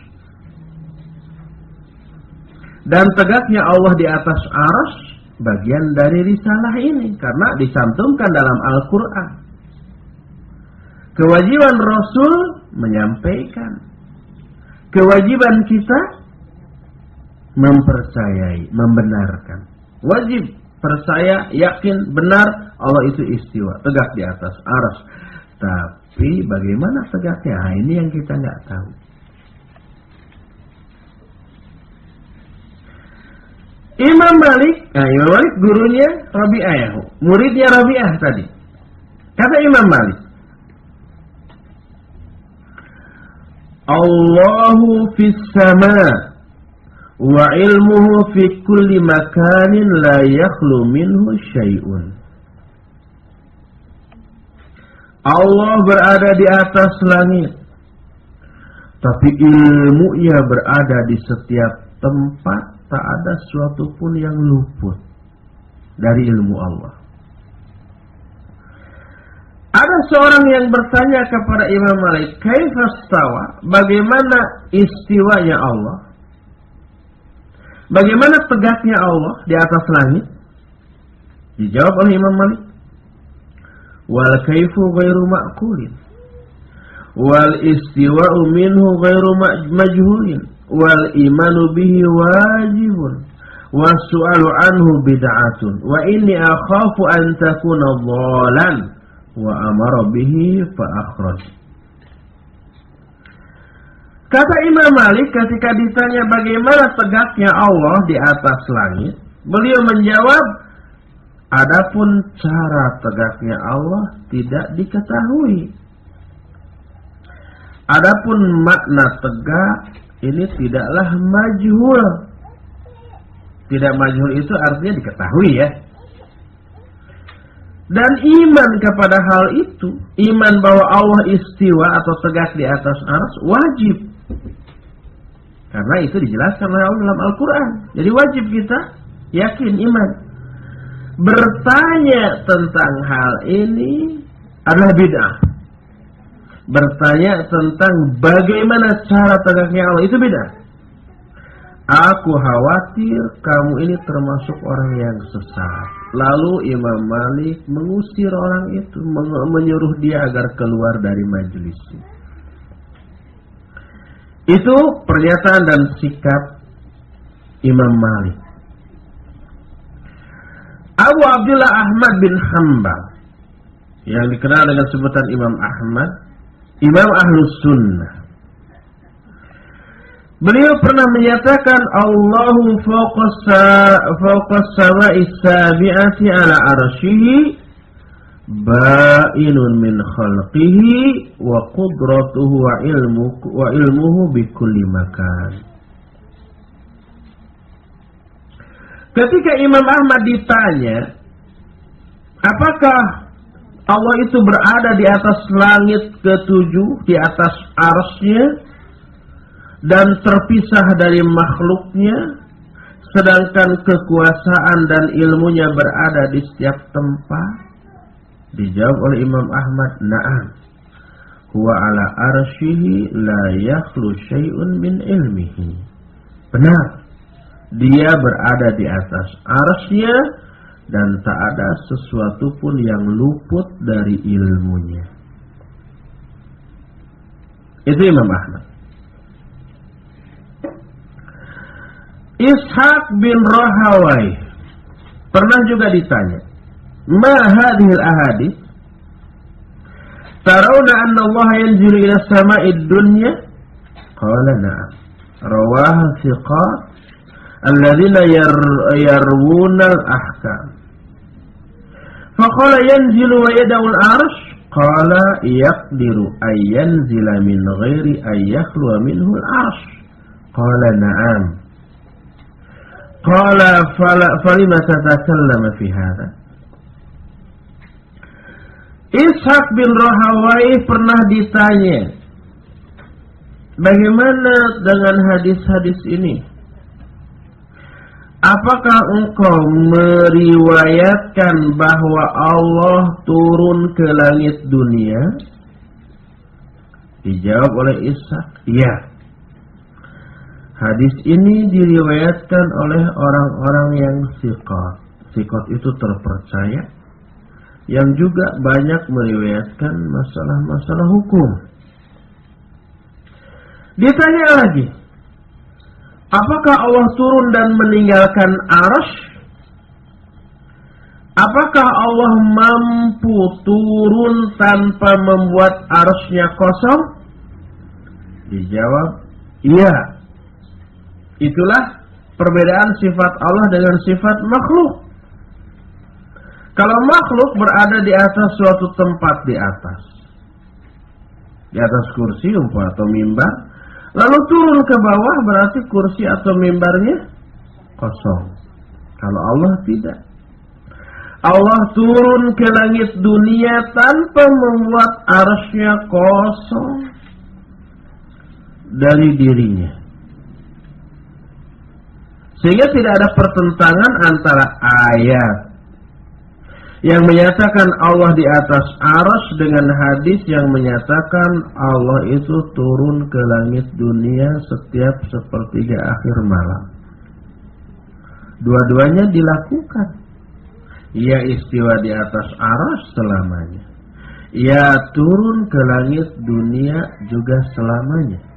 Dan tegaknya Allah di atas arsy bagian dari risalah ini, karena dicantumkan dalam Al-Quran. Kewajiban Rasul menyampaikan, kewajiban kita mempercayai, membenarkan. Wajib percaya, yakin, benar Allah itu istiwa, tegak di atas arsy. Tapi bagaimana tegaknya? Nah, ini yang kita nggak tahu. Imam Malik gurunya Rabi'ah, muridnya Rabi'ah tadi. Kata Imam Malik, Allahu fis sama wa ilmuhu fi kulli makanin la yakhlu minhu syai'un. Allah berada di atas langit, tapi ilmunya berada di setiap tempat. Tak ada suatu pun yang luput dari ilmu Allah. Ada seorang yang bertanya kepada Imam Malik, kaifa stawa? Bagaimana istiwanya Allah? Bagaimana tegaknya Allah di atas langit? Dijawab oleh Imam Malik, wal kaifu ghairu ma'qulin, wal istiwa'u minhu ghairu majhulin, wal imanu bihi wajibun, was su'alu anhu bid'atun, wa inni akhafu an takuna dhalan, wa amara bihi fa akhraj. Kata Imam Malik ketika ditanya bagaimana tegaknya Allah di atas langit, beliau menjawab, adapun cara tegaknya Allah tidak diketahui. Adapun makna tegak ini tidaklah majhul. Tidak majhul itu artinya diketahui ya. Dan iman kepada hal itu, iman bahwa Allah istiwa atau tegak di atas arsy wajib. Karena itu dijelaskan oleh Allah dalam Al-Quran. Jadi wajib kita yakin, iman. Bertanya tentang hal ini adalah bid'ah. Bertanya tentang bagaimana cara tegaknya Allah itu bid'ah. Aku khawatir kamu ini termasuk orang yang sesat. Lalu Imam Malik mengusir orang itu, menyuruh dia agar keluar dari majelis. Itu pernyataan dan sikap Imam Malik. Abu Abdullah Ahmad bin Hanbal, yang dikenal dengan sebutan Imam Ahmad, Imam Ahlus Sunnah, beliau pernah menyatakan Allahu fawqas samai sabi'ati ala arsyihi ba'inun min khalqihi wa qudratuhu wa ilmuhu bi kulli makan. Ketika Imam Ahmad ditanya, apakah Allah itu berada di atas langit ketujuh, di atas arsy-Nya, dan terpisah dari makhluknya, sedangkan kekuasaan dan ilmunya berada di setiap tempat? Dijawab oleh Imam Ahmad, na'am. Huwa ala arsyihi la yakhlu syai'un min ilmihi. Benar, dia berada di atas arsy-Nya dan tak ada sesuatu pun yang luput dari ilmunya. Itu Imam Ahmad. Ishaq bin Rahawai pernah juga ditanya, ma hadhil ahadith tarawna anna Allah yanzilu ila sama'id dunya? Qala na'am. Rawaha thiqat alladzina yarwuna al-ahkam. Faqala yanzilu wa yada'u al-arsh? Qala yaqdiru ay yanzila min ghairi ay yakhluwa minhu al-arsh. Qala na'am. Qala falima tatakallama fi hadha? Ishaq bin Rahawai pernah ditanya bagaimana dengan hadis-hadis ini? Apakah engkau meriwayatkan bahwa Allah turun ke langit dunia? Dijawab oleh Ishaq, ya. Hadis ini diriwayatkan oleh orang-orang yang siqat. Siqat itu terpercaya, yang juga banyak meriwayatkan masalah-masalah hukum. Ditanya lagi, apakah Allah turun dan meninggalkan arasy? Apakah Allah mampu turun tanpa membuat arasy-Nya kosong? Dijawab, iya. Itulah perbedaan sifat Allah dengan sifat makhluk. Kalau makhluk berada di atas suatu tempat di atas kursi umpama atau mimbar, lalu turun ke bawah, berarti kursi atau mimbarnya kosong. Kalau Allah tidak. Allah turun ke langit dunia tanpa membuat arasy-Nya kosong dari dirinya. Sehingga tidak ada pertentangan antara ayat yang menyatakan Allah di atas arasy dengan hadis yang menyatakan Allah itu turun ke langit dunia setiap sepertiga akhir malam. Dua-duanya dilakukan. Ia istiwa di atas arasy selamanya. Ia turun ke langit dunia juga selamanya.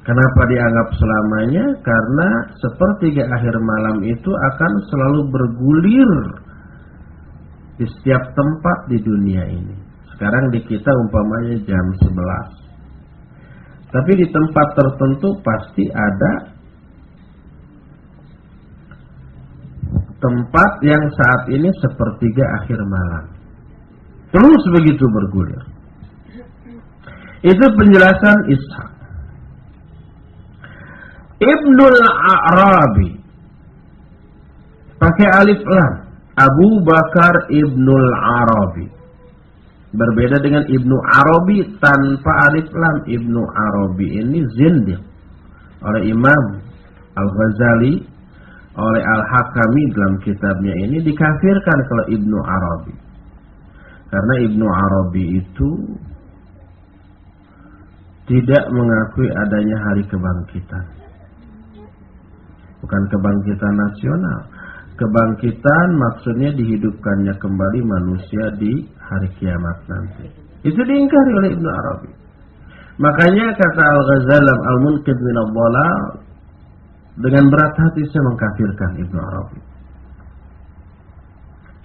Kenapa dianggap selamanya? Karena sepertiga akhir malam itu akan selalu bergulir di setiap tempat di dunia ini. Sekarang di kita umpamanya jam 11. Tapi di tempat tertentu pasti ada tempat yang saat ini sepertiga akhir malam. Terus begitu bergulir. Itu penjelasan Ishaq. Ibnul Arabi pakai alif lam. Abu Bakar Ibnul Arabi. Berbeda dengan Ibnu Arabi tanpa alif lam. Ibnu Arabi ini zindiq oleh Imam Al-Ghazali, oleh Al-Hakami dalam kitabnya ini dikafirkan kalau Ibnu Arabi. Karena Ibnu Arabi itu tidak mengakui adanya hari kebangkitan. Bukan kebangkitan nasional. Kebangkitan maksudnya dihidupkannya kembali manusia di hari kiamat nanti. Itu diingkari oleh Ibnu Arabi. Makanya kata Al-Ghazali Al-Munqidh min ad-Dhalal, dengan berat hati saya mengkafirkan Ibnu Arabi.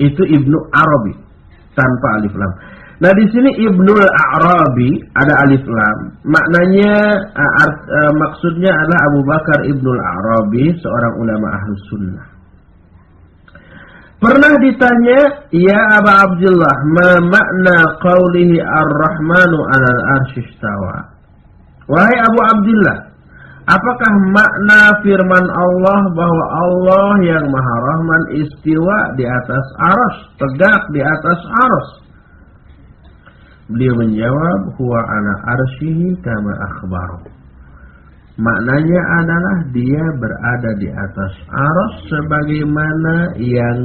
Itu Ibnu Arabi tanpa alif lam. Nah di sini Ibnul Arabi ada alif lam. Maknanya maksudnya adalah Abu Bakar Ibnul Arabi, seorang ulama Ahlus Sunnah. Pernah ditanya, ya Aba Abdullah, ma makna qawlihi ar-Rahmanu 'alal arsy istawa? Wahai Abu Abdullah, apakah makna firman Allah bahwa Allah yang Maha Rahman istiwa di atas arasy, tegak di atas arasy? Beliau menjawab, huwa ala arsyihi kama akhbar. Maknanya adalah dia berada di atas arasy sebagaimana yang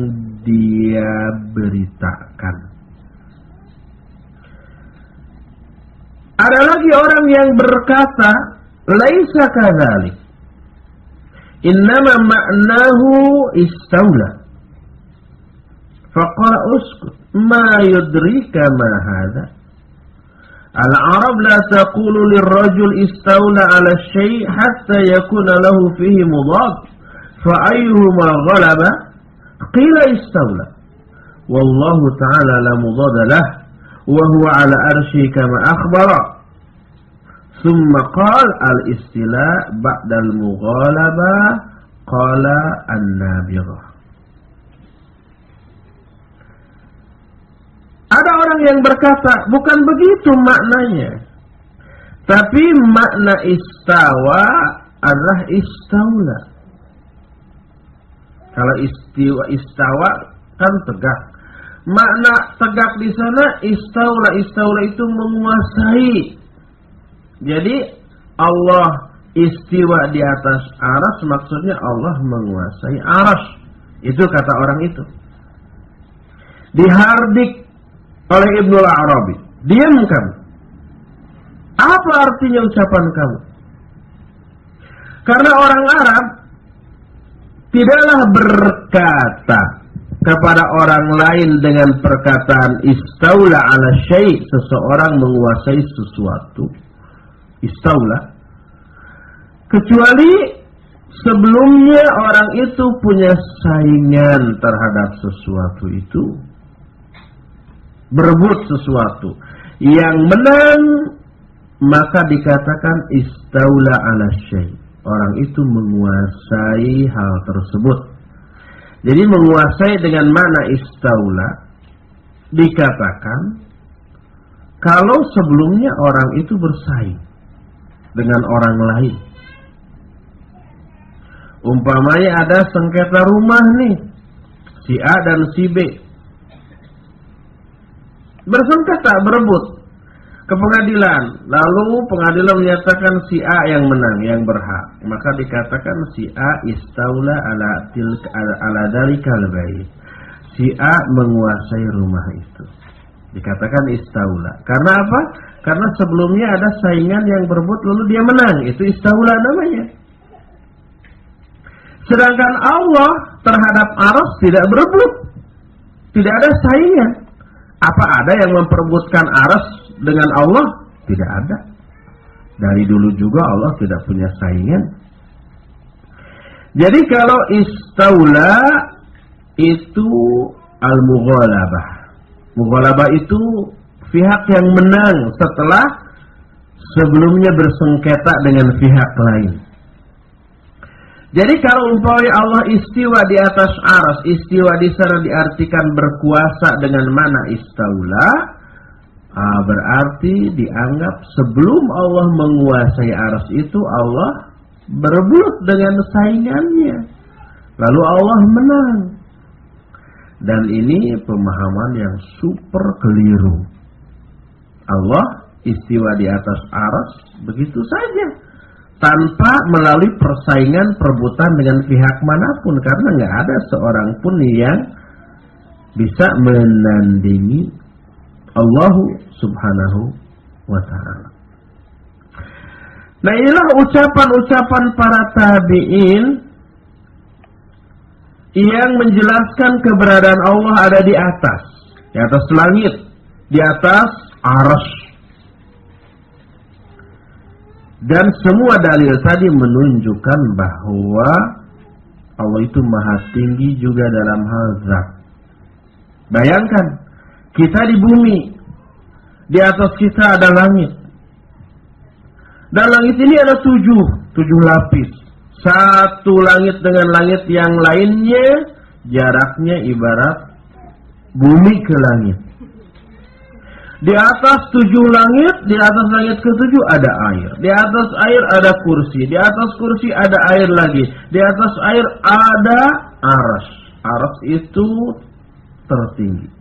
dia beritakan. Ada lagi orang yang berkata, laisa kadzalik. Innama ma'nahu istawla. Faqala uskut, ma yudrika ma hadha? Al-Arab la taqulu lirrajul istawla ala syai' hatta yakuna lahu fihi mudad. Fa ayyuhuma ghalaba? Qila istawla. Wallahu ta'ala la mudad lah. Wa huwa ala arsyi kama akhbara. Thumma qala al-istila' ba'da al-mughalaba qala an-nabirah. Ada orang yang berkata, bukan begitu maknanya. Tapi makna istawa adalah istawla. Kalau istawa kan tegak. Makna tegak di sana istawla itu menguasai. Jadi Allah istiwa di atas arsy maksudnya Allah menguasai arsy. Itu kata orang itu. Dihardik oleh Ibnu Arabi. Diam kamu. Apa artinya ucapan kamu? Karena orang Arab tidaklah berkata kepada orang lain dengan perkataan istaula ala syai', seseorang menguasai sesuatu. Istaula. Kecuali sebelumnya orang itu punya saingan terhadap sesuatu itu. Berebut sesuatu. Yang menang maka dikatakan istaula ala syai'. Orang itu menguasai hal tersebut. Jadi menguasai dengan mana istaula dikatakan kalau sebelumnya orang itu bersaing dengan orang lain. Umpamanya ada sengketa rumah nih, si A dan si B bersengketa, berebut ke pengadilan, lalu pengadilan menyatakan si A yang menang, yang berhak, maka dikatakan si A istaula ala dalikal bait. Si A menguasai rumah itu. Dikatakan istaula. Karena apa? Karena sebelumnya ada saingan yang berebut lalu dia menang. Itu istaula namanya. Sedangkan Allah terhadap arsy tidak berebut. Tidak ada saingan. Apa ada yang memperebutkan arsy dengan Allah? Tidak ada. Dari dulu juga Allah tidak punya saingan. Jadi kalau istaula itu al-mughalabah. Mughalabah itu pihak yang menang setelah sebelumnya bersengketa dengan pihak lain. Jadi kalau umpamanya Allah istiwa di atas arsy, istiwa di sana diartikan berkuasa dengan mana istaula, berarti dianggap sebelum Allah menguasai arsy itu Allah berebut dengan saingannya. Lalu Allah menang. Dan ini pemahaman yang super keliru. Allah istiwa di atas arsy begitu saja, tanpa melalui persaingan perebutan dengan pihak manapun, karena nggak ada seorang pun yang bisa menandingi Allah subhanahu wa ta'ala. Nah, inilah ucapan-ucapan para tabi'in yang menjelaskan keberadaan Allah ada di atas langit, di atas arsy. Dan semua dalil tadi menunjukkan bahwa Allah itu maha tinggi juga dalam hal zat. Bayangkan, kita di bumi, di atas kita ada langit. Dan langit ini ada tujuh lapis. Satu langit dengan langit yang lainnya jaraknya ibarat bumi ke langit. Di atas 7 langit, di atas langit ke-7 ada air. Di atas air ada kursi. Di atas kursi ada air lagi. Di atas air ada arsy. Arsy itu tertinggi.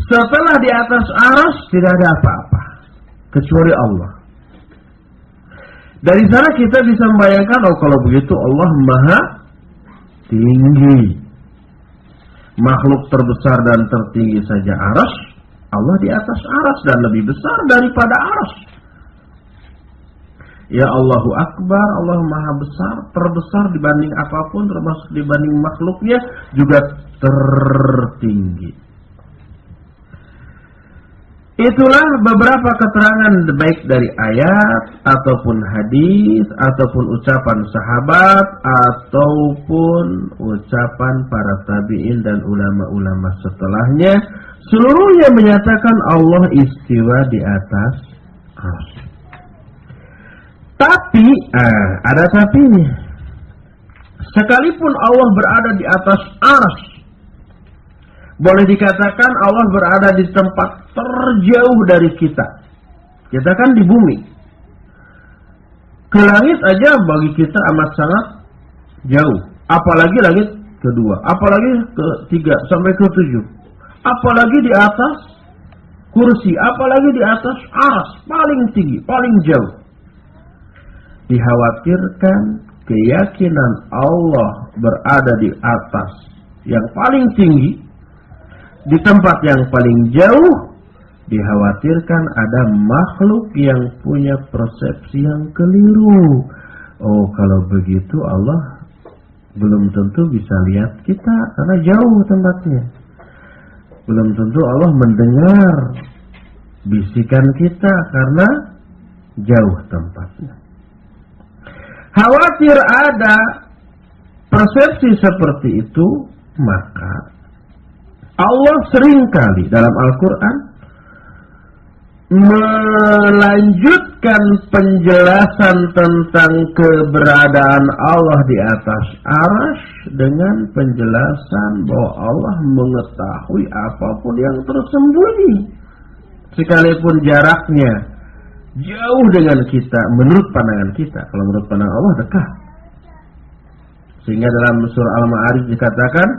Setelah di atas arsy tidak ada apa-apa kecuali Allah. Dari sana kita bisa membayangkan, oh kalau begitu Allah maha tinggi. Makhluk terbesar dan tertinggi saja arsy. Allah di atas arsy dan lebih besar daripada arsy. Ya Allahu Akbar, Allah maha besar, terbesar dibanding apapun, termasuk dibanding makhluknya, juga tertinggi. Itulah beberapa keterangan baik dari ayat, ataupun hadis, ataupun ucapan sahabat, ataupun ucapan para tabi'in dan ulama-ulama setelahnya. Seluruhnya menyatakan Allah istiwa di atas arsy. Tapi, ada tapinya. Sekalipun Allah berada di atas arsy, boleh dikatakan Allah berada di tempat terjauh dari kita. Kita kan di bumi. Ke langit aja bagi kita amat sangat jauh. Apalagi langit kedua, apalagi ke-3 sampai ke-7. Apalagi di atas kursi, apalagi di atas arsy, paling tinggi, paling jauh. Dikhawatirkan keyakinan Allah berada di atas yang paling tinggi, di tempat yang paling jauh, dikhawatirkan ada makhluk yang punya persepsi yang keliru. Oh, kalau begitu Allah belum tentu bisa lihat kita karena jauh tempatnya. Belum tentu Allah mendengar bisikan kita karena jauh tempatnya. Khawatir ada persepsi seperti itu, maka Allah seringkali dalam Al-Quran melanjutkan penjelasan tentang keberadaan Allah di atas arsy dengan penjelasan bahwa Allah mengetahui apapun yang tersembunyi, sekalipun jaraknya jauh dengan kita menurut pandangan kita. Kalau menurut pandangan Allah dekat. Sehingga dalam surah Al-Ma'arij dikatakan,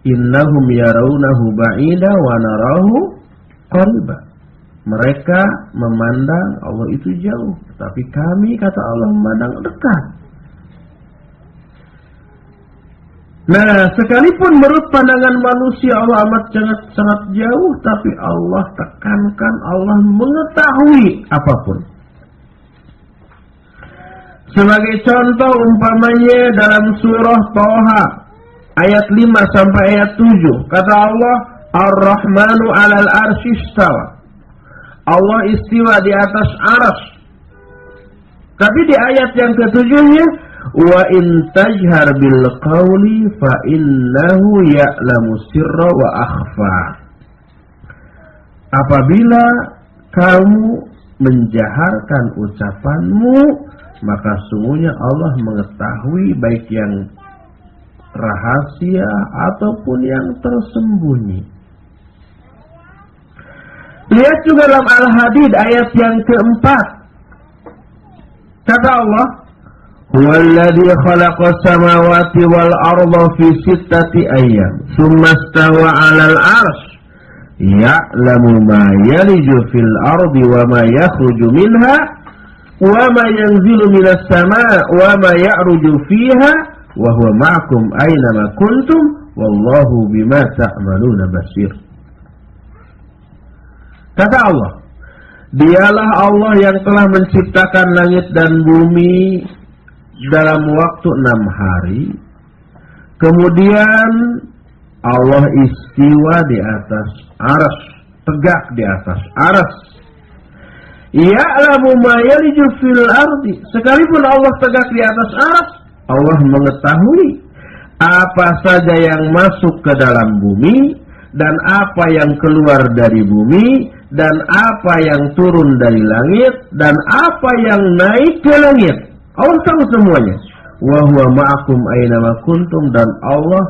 innahum yarawnahu ba'ida wa narahu qariba. Mereka memandang Allah itu jauh, tapi kami, kata Allah, memandang dekat. Nah, sekalipun menurut pandangan manusia Allah amat sangat jauh, tapi Allah tekankan Allah mengetahui apapun. Sebagai contoh umpamanya dalam surah Thaha ayat 5 sampai ayat 7, kata Allah, Ar-Rahmanu 'alal 'arsy istawa. Allah istiwa di atas arsy. Tapi di ayat yang ketujuhnya, wa in tajhar bil qawli fa innahu ya'lamu sirra wa akhfa. Apabila kamu menjaharkan ucapanmu, maka sungguhnya Allah mengetahui baik yang rahasia ataupun yang tersembunyi. Lihat juga dalam Al-Hadid ayat yang keempat. Kata Allah, huwallazi khalaqas samawati wal arda fi sittati ayyam, tsumma istawa 'alal 'arsy, ya'lamu ma yaliju fil ardi wa ma yakhruju minha wa ma yanzilu minas samaa'i wa ma ya'ruju fiha wa huwa ma'akum aina ma kuntum wallahu bima ta'maluna basir. Kata Allah, dialah Allah yang telah menciptakan langit dan bumi dalam waktu 6 hari. Kemudian Allah istiwa di atas arsy, tegak di atas arsy. Ya'lamu ma yaliju fil ardi. Sekalipun Allah tegak di atas arsy, Allah mengetahui apa saja yang masuk ke dalam bumi dan apa yang keluar dari bumi dan apa yang turun dari langit dan apa yang naik ke langit. Allah tahu semuanya. Wa huwa ma'akum aina ma kuntum, dan Allah